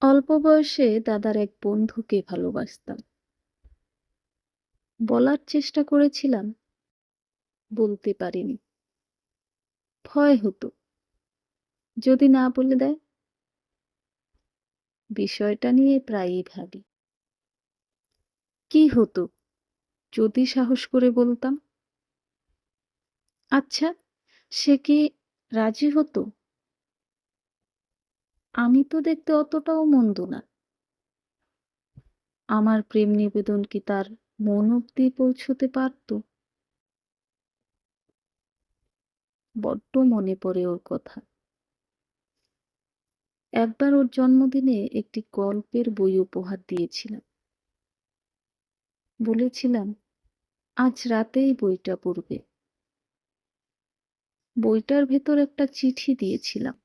অল্প বয়সে দাদার এক বন্ধুকে ভালোবাসতাম। বলার চেষ্টা করেছিলাম, বলতে পারিনি। ভয় হতো, যদি না বলে দেয়। বিষয়টা নিয়ে প্রায়ই ভাবি, কি হতো যদি সাহস করে বলতাম। আচ্ছা, সে কি রাজি হতো? আমি তো দেখতে অতটাও মন্দ না। আমার প্রেম নিবেদন কি তার মন অব্দি পৌঁছতে পারতো? বড্ড মনে পড়ে ওর কথা। একবার ওর জন্মদিনে একটি গল্পের বই উপহার দিয়েছিলাম। বলেছিলাম, আজ রাতেই বইটা পড়বে। বইটার ভেতর একটা চিঠি দিয়েছিলাম।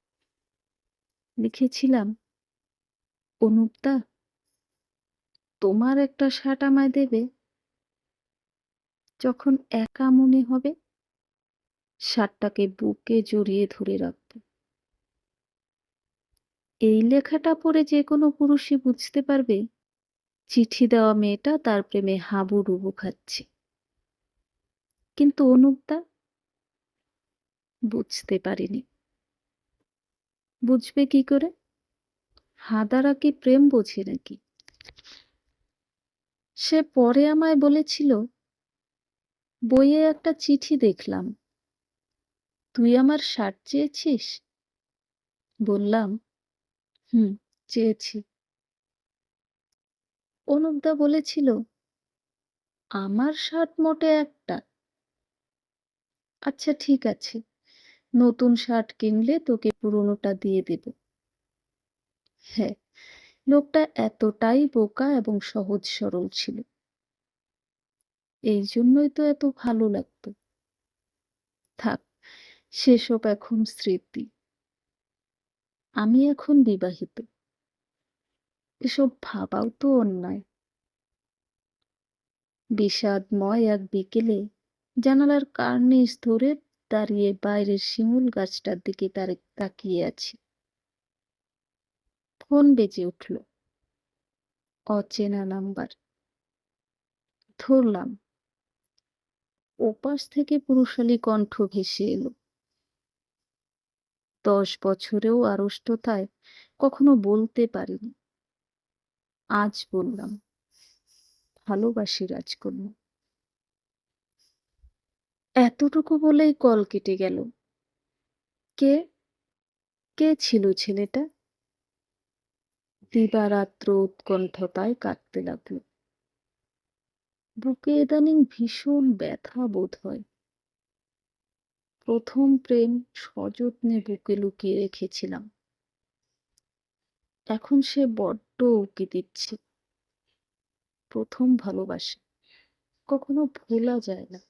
লিখেছিলাম, অনুপদা, তোমার একটা শার্ট আমায় দেবে? যখন একা মনে হবে, শার্টটাকে বুকে জড়িয়ে ধরে রাখবো। এই লেখাটা পড়ে যে কোনো পুরুষই বুঝতে পারবে, চিঠি দেওয়া মেয়েটা তার প্রেমে হাবুডুবু খাচ্ছে। কিন্তু অনুপদা বুঝতে পারেনি। বুঝবে কি করে? হাদারা কি প্রেম বোঝে নাকি? সে পরে আমায় বলেছিল, বইয়ে একটা চিঠি দেখলাম, তুই আমার শার্ট চেয়েছিস? বললাম, হুম, চেয়েছি। অনুপদা বলেছিল, আমার শার্ট মোটে একটা। আচ্ছা ঠিক আছে, নতুন শার্ট কিনলে তোকে পুরনোটা দিয়ে দেব। হ্যাঁ, লোকটা এতটাই বোকা এবং সহজ সরল ছিল। এই জন্যই তো এত ভালো লাগতো। থাক, সেসব এখন স্মৃতি। আমি এখন বিবাহিত। এসব ভাবাও তো অন্যায়। বিষাদময় এক বিকেলে জানালার কার্নিশ ধরে দাঁড়িয়ে বাইরের শিমুল গাছটার দিকে তাকিয়ে আছি। ফোন বেজে উঠল। অচেনা নাম্বার। ধরলাম। ওপাশ থেকে পুরুষালী কণ্ঠ ভেসে এলো। 10 বছরেও আড়ষ্টতায় কখনো বলতে পারিনি। আজ বললাম, ভালোবাসি রাজকন্যা। এতটুকু বলেই কল কেটে গেল। কে কে ছিল ছেলেটা? দিবারাত্র উৎকণ্ঠতায় কাটতে লাগলো। বুকে ইদানিং ভীষণ ব্যথা বোধ হয়। প্রথম প্রেম সযত্নে বুকে লুকিয়ে রেখেছিলাম। এখন সে বড্ড উকি দিচ্ছে। প্রথম ভালোবাসা কখনো ভোলা যায় না।